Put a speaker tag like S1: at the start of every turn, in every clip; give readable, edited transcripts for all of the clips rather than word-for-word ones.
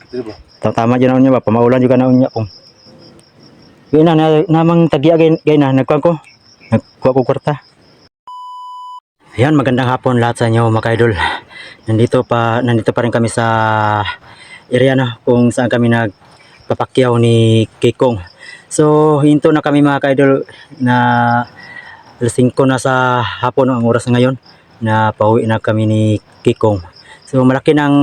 S1: Diba?
S2: Tama dyan na ba, pamaulan juga na unya kong. Yun na, namang tagya gay na, nagkuha ko kwarta. Ayan, magandang hapon lahat sa inyo mga ka-idol. Nandito pa rin kami sa area na kung saan kami nagpapakyaw ni Kikong. So, hinto na kami mga ka-idol na alas 5 na sa hapon ang oras ngayon na pauwi na kami ni Kikong. So, malaki nang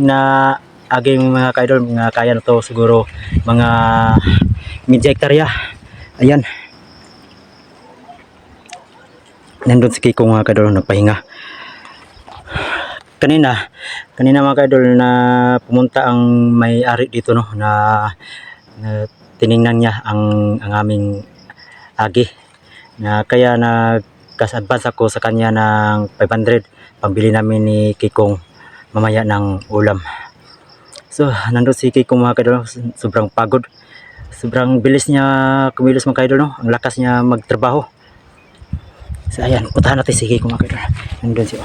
S2: na aging mga ka-idol, mga kaya na to siguro mga media hektarya. Ayan. Nandun si Kikong mga ka-idol, nagpahinga. Kanina mga ka-idol na pumunta ang may-ari dito no na tiningnan niya ang aming agi na kaya nagkas-advance ako sa kanya ng 500 pambili namin ni Kikong mamaya ng ulam. So nandun si Kikong mga ka-idol, sobrang pagod, sobrang bilis niya kumilos mga ka-idol no, ang lakas niya magtrabaho. So ayan, puntahan natin si Kikong mga ka-idol. Nandun siya.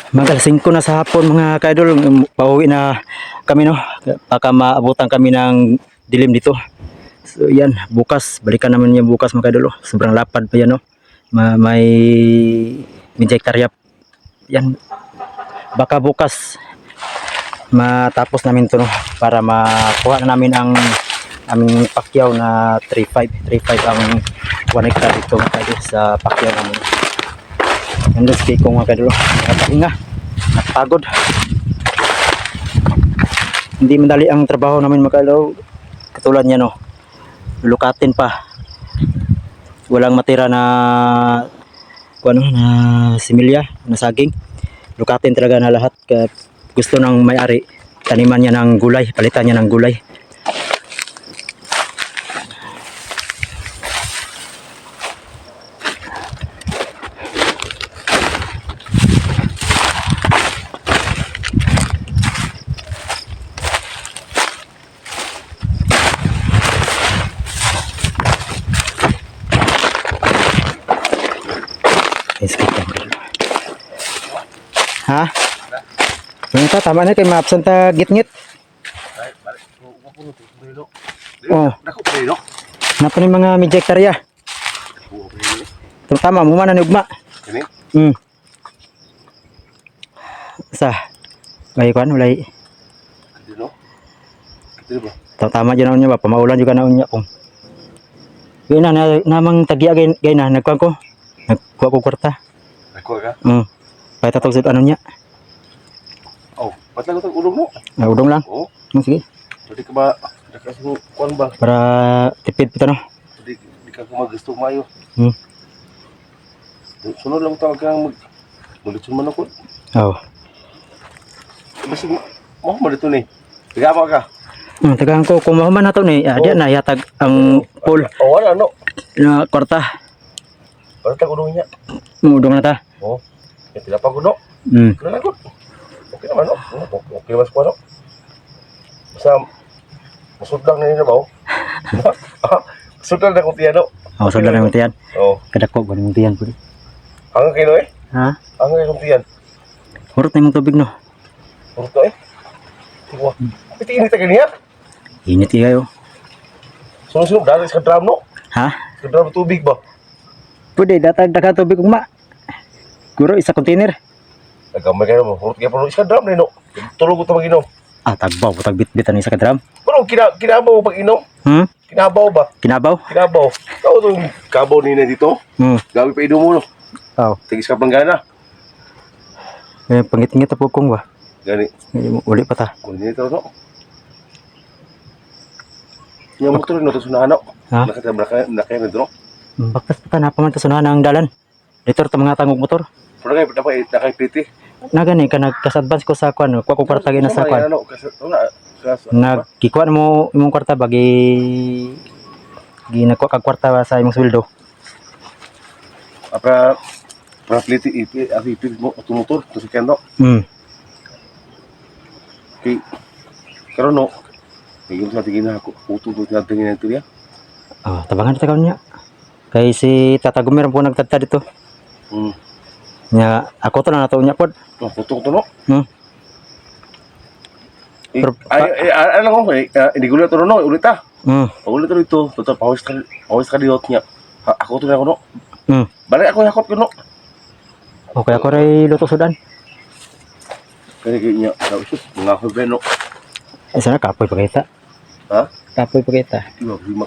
S2: Mag-alas 5 na sa hapon mga ka-idol, pauwi na kami no, baka maabutan kami ng dilim dito. So yan, bukas, balikan naman yan bukas mga ka-idol. Sobrang lapad pa yan no, may hektarya yan. Baka bukas matapos namin to no, para makuha na namin ang aming pakyaw na 3.5 ang 1 hectare dito mga ka-idol sa pakyaw namin. Nandun si Kikong mga ka-idol, nakapahinga, napagod. Hindi madali ang trabaho namin mga ka-idol, katulad niya no, lukatin pa, walang matira na na similya, na saging, lukatin talaga na lahat. Gusto ng may-ari, taniman niya ng gulay, palitan niya ng gulay. Ha? Yung tama na kay ma-absent ta gitngit. Oh. Napa ni mga media hektarya. Tama mo man ni ugma. Sa kay kuan ulay. Tama dyan na ba, pamaulan juga na unya kong. Yun na, namang tagya gay na, nagkuha ko kwarta.
S1: Nagkuha ka?
S2: Kaya tatawag sa ano niya.
S1: Oh, ba't lang ito udong mo?
S2: Udong lang?
S1: Oo.
S2: Sige.
S1: Pwede ka ba, kuhan ba?
S2: Para tipid pita no?
S1: Di ka gusto mayo. Sunod lang tawag kang mulitsun man ako.
S2: Oo.
S1: Basta mo dito ni. Tigama ka.
S2: Tagaan ko, kung mahuman na ito ni, diyan na yatag ang pool
S1: Wala no.
S2: na kwarta.
S1: Ba't lang udong niya?
S2: Udong na ta.
S1: Oo. Tidak pa kuno. Kailan ko? Okay naman no. Okay naman ko no. Basta masud lang na ba? Masud lang na ko tiyan no.
S2: Masud lang na tiyan.
S1: Oo.
S2: Kadako ba ng tiyan pud.
S1: Ang kilo eh?
S2: Ha?
S1: Ang kilo tiyan.
S2: Hurot na yung tubig no.
S1: Hurot to eh. Tiwa. Piti init ka niya.
S2: Init kayo.
S1: Sunod-sunod dali sa drum no.
S2: Ha?
S1: Sa drum tubig ba?
S2: Pwede datag daga tubig ugma. Guro isa container.
S1: Nagamay kayo mo. Hurot kayo pero isa drum na no. Tulog ko ito mag-inom.
S2: Tagbaw, tagbit-bitan isa ka drum.
S1: Pero kinabaw pag-inom? Kinabaw ba?
S2: Kinabaw?
S1: Kinabaw. Ikaw itong kabaw nila dito. Gabi pa inom mo no.
S2: Oo.
S1: Tigis ka pang gana.
S2: Pangit-ngit po kong ba?
S1: Gani.
S2: Uli pa ta.
S1: Kunin ito no. Yung motor no, ito sunahan no. Nakatabla kayo nito no.
S2: Baktas pa ta, napaman ta sunahan ang dalan. Dito ta mga tangog motor.
S1: Pero nakay-piti.
S2: Nagani ka nagkas-advance ko sa kwan, kuha ko kwarta gina sa kwan. Nagkikuha mo imong kwarta bagi ginakuha kag kwarta sa imong sweldo.
S1: Para pliti ipit mo motor to sa kendo. Okay. Karon no. Tingin sa tingin ako, puto to tingin ito ya.
S2: Tabangan ta karon niya. Kay si Tata Gumer po nagtadta dito. Nya ako to na nato nya pod.
S1: Oh, putong to no.
S2: Hmm.
S1: Alam ko, hindi ko na ito no, ulit ah.
S2: Hmm.
S1: Pag ulit ito, total, pawis ka diot niya. Ako to na ako no.
S2: Hmm.
S1: Balik ako yakot ko no.
S2: Okay ako ray luto sudan.
S1: Kaya niya, mga hubay no.
S2: Ay sana kapoy pakita.
S1: Ha?
S2: Kapoy pakita.
S1: Iba, lima.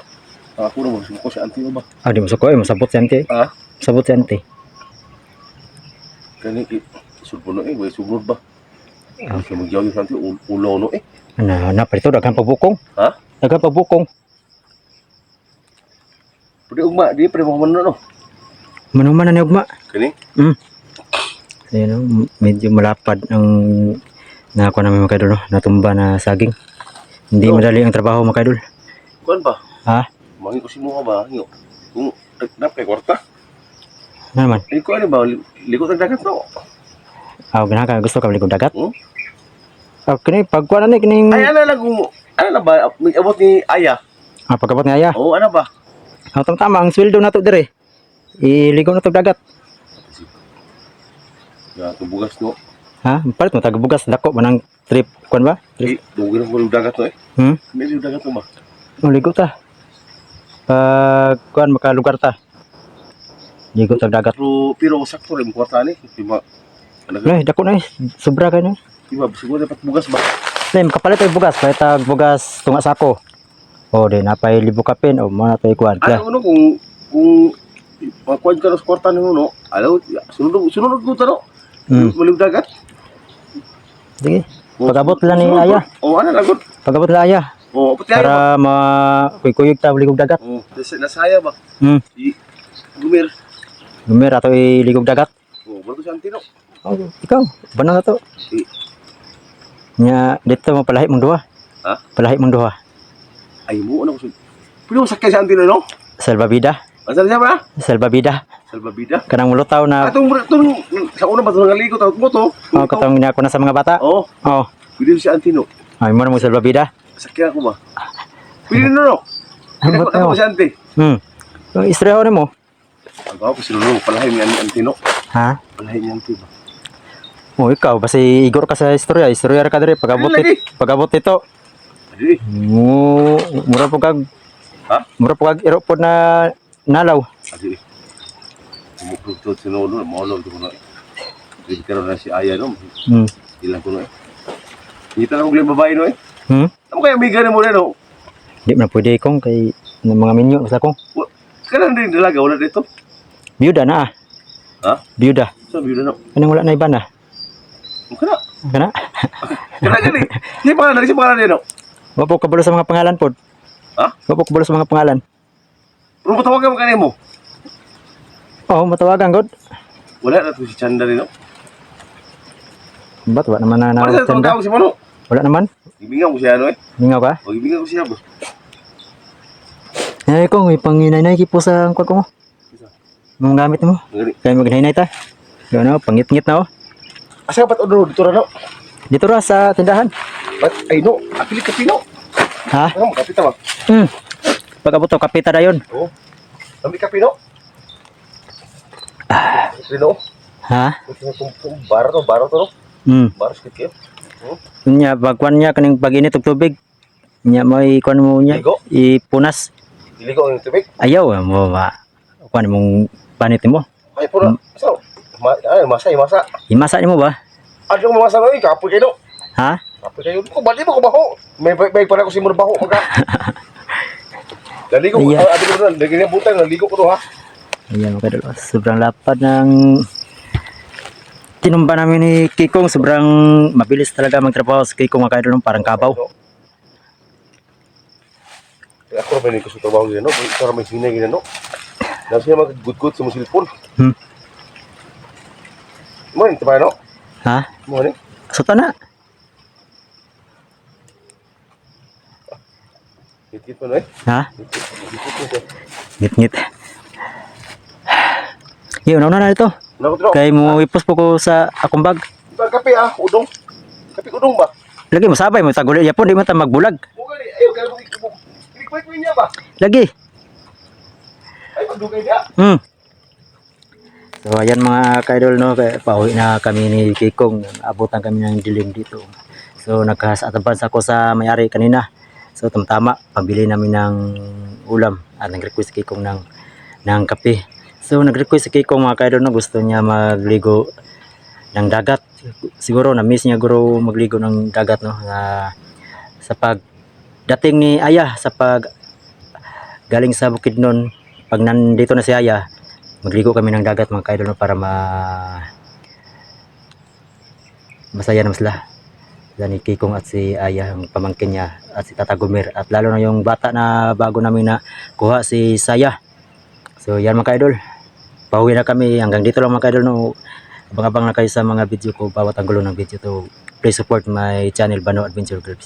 S1: Ako na magsuko si auntie mo ba?
S2: Ah, di masuk ko masabot si auntie.
S1: Ha?
S2: Sabot si auntie.
S1: Kaya isulpo no may sumunod ba?
S2: Ah.
S1: Kasi magyaw yung auntie, ulo no
S2: Na parito daghang pabukong.
S1: Ha?
S2: Daghang pabukong.
S1: Pwede ugma, di pwede mo no.
S2: Manuman na ni ugma.
S1: Kani?
S2: Ayun, medyo malapad ang nakakuha namin mga kaidol, no? Natumba na saging. Hindi
S1: Oo.
S2: madali ang trabaho mga kaidol.
S1: Kuan ba?
S2: Ha?
S1: Mangi ko si mo ba? Yung nap kay kwarta.
S2: Ano naman?
S1: Ko ano ba? Likot ang dagat no.
S2: Ah, ginaka gusto ka maligod dagat?
S1: Hmm?
S2: Ah, kini pagkuha na ni kining
S1: Ay, ano na ba? May abot ni Aya.
S2: pagkabot ni Aya.
S1: Oo, ano ba?
S2: Ah, tama ang sweldo nato dire. Iligaw na to dagat.
S1: Ya, tubugas no.
S2: Ha? Palit mo tagabugas dako manang trip kuan ba? Trip.
S1: Dugin ko yung dagat no
S2: Hmm?
S1: May yung dagat no ba?
S2: Ligo ta. Kuan makalugar ta. Ligo ta dagat.
S1: Pero sakto rin kwarta ni. Diba?
S2: Ay, dako na sobra kay na.
S1: Diba? Siguro dapat bugas ba?
S2: Lim kapalit ay bugas, palit tag bugas tunga sako. O di napay libo kapin o mo na tay kuan. Kaya
S1: Ano kung makuha ka sa kwarta nyo no? Ano? Sunod ko no? Malim dagat?
S2: Sige. Pagabot lang ni Aya.
S1: Oo, ano lagot?
S2: Pagabot lang Aya.
S1: Oo, pati Aya ba?
S2: Para makuyog ta ligog dagat.
S1: Oo, nasaya ba? Gumir.
S2: Gumir ato iligog dagat.
S1: Oo, bago siya antino.
S2: Oh, ikaw, bana na to. Nya dito mo palahi mong duha.
S1: Ha?
S2: Palahi mong duha.
S1: Ay mo, ano ko siya? Pwede mo sakay sa antino no?
S2: Salbabida.
S1: Asan siya ba?
S2: Salbabida.
S1: Salbabida?
S2: Kanang mulutaw na
S1: Itong sa una ba ito nangaligo, tawag mo to?
S2: oh, katong ginako na sa mga bata.
S1: Oo,
S2: Oh.
S1: pwede siya antino.
S2: Ay mo na mo salbabida.
S1: Sakya ako ba? Pwede na no?
S2: Ambot
S1: Ako
S2: mo.
S1: si ante.
S2: Yung istreho ni mo.
S1: Ako ko sinulong, palahin niya ni antino.
S2: Ha?
S1: Palahin niya antino.
S2: Oh, ikaw basi igor ka sa istorya. Istorya ra ka diri pagabot
S1: Lagi.
S2: pagabot ito.
S1: Ay,
S2: Mura po kag
S1: Ha?
S2: Mura po kag iro po na nalaw.
S1: Adi. Kumukruto sinulong, maulog ko na. Hindi ka na si Aya no? Ilang ko na Kita lang kong babae no Ano kaya may gana mo rin no?
S2: Di man pwede kong kay ng mga minyo sa kong.
S1: Kailan din dalaga, wala dito?
S2: Byuda na ah.
S1: Ha?
S2: Byuda.
S1: Sabi yun na.
S2: Kanang wala na iba na.
S1: Kana.
S2: Kana?
S1: Kana gani. Hindi pa na, si pangalan din no?
S2: Wa po kabalo sa mga pangalan pod.
S1: Ha?
S2: Wa po kabalo sa mga pangalan.
S1: Pero matawagan mo kanina mo?
S2: Oh, matawagan god.
S1: Wala na to si Chanda rin no?
S2: Ba't wa naman na
S1: Wala sa itong
S2: tanda?
S1: tawag si Mano?
S2: Wala naman.
S1: Ibingan ko siya no
S2: Mingaw ka?
S1: O ibingan ko siya ba?
S2: Ay ko, may panginay-nay kipo sa angkot ko mo. Mga gamit mo.
S1: Gani.
S2: Kaya maghinay ta. Yun no, pangit-ngit na oh.
S1: Asa ka ba't odoro dito na no?
S2: Dito ra sa tindahan.
S1: Ba't ay no? Apili ka pino.
S2: Ha?
S1: Ano mo, kapita ba?
S2: Pag-abot to, kapita na yun.
S1: Oo. Lambi ka pino? Pino?
S2: Ha?
S1: Baro to no? Baro skit kayo?
S2: Nya, bagwan niya kaning pag-init og tubig. Nya mo ikuan mo niya.
S1: Ligo?
S2: Ipunas.
S1: Iligo ang tubig?
S2: Ayaw mo ba? Kuan mong panit mo.
S1: Ay pura. So, masa.
S2: Imasa mo ba?
S1: Ano yung masa no? Kapoy kayo no?
S2: Ha?
S1: Kapoy kayo. Bali mo ko baho. May pala ko si mo baho. Magka. Laligo ko.
S2: Iya.
S1: Abi ko na. Lagi na butang. Laligo ko to ha.
S2: Ayan mga kadol. Sobrang lapad ng tinumba namin ni Kikong. Sobrang mabilis talaga magtrabaho sa Kikong mga kadol. Parang kabaw.
S1: Ako rin ko sa trabaho gina no. Para may sinay gina no. Nasa siya mag-good sa mga cellphone. Mo ni tayo no.
S2: Ha?
S1: Mo ni.
S2: Suta na.
S1: Hit mo no eh.
S2: Ha? Ngit-ngit. Yun, una na ito.
S1: Nakutro.
S2: Kaya mo ipos po ko sa akong bag.
S1: Kape ah, udong. Kape udong ba?
S2: Lagi mo sabay mo taguli yapon di man ta magbulag.
S1: Mo gani ayo kaya Ikwet niya ba?
S2: Lagi.
S1: Ay pagdugay dia.
S2: So ayan mga ka-idol no, pauwi na kami ni Kikong, abutan kami ng dilim dito. So nagkasataban ako sa may-ari kanina. So tama, pambili namin ng ulam at nag-request si Kikong ng kape. So nag-request si Kikong mga ka-idol no, gusto niya magligo ng dagat. Siguro na-miss niya guro magligo ng dagat no, sa pagdating ni Aya sa pag galing sa Bukidnon. Pag nandito na si Aya, magligo kami ng dagat mga ka-idol no, para masaya naman sila ni Kikong at si Aya, ang pamangkin niya, at si Tata Gumer, at lalo na yung bata na bago namin na kuha, si Saya. So yan mga ka-idol, pauwi na kami. Hanggang dito lang mga ka-idol no. Abang-abang na kayo sa mga video ko, bawat anggulo ng video to. Please support my channel Bano Adventure Club.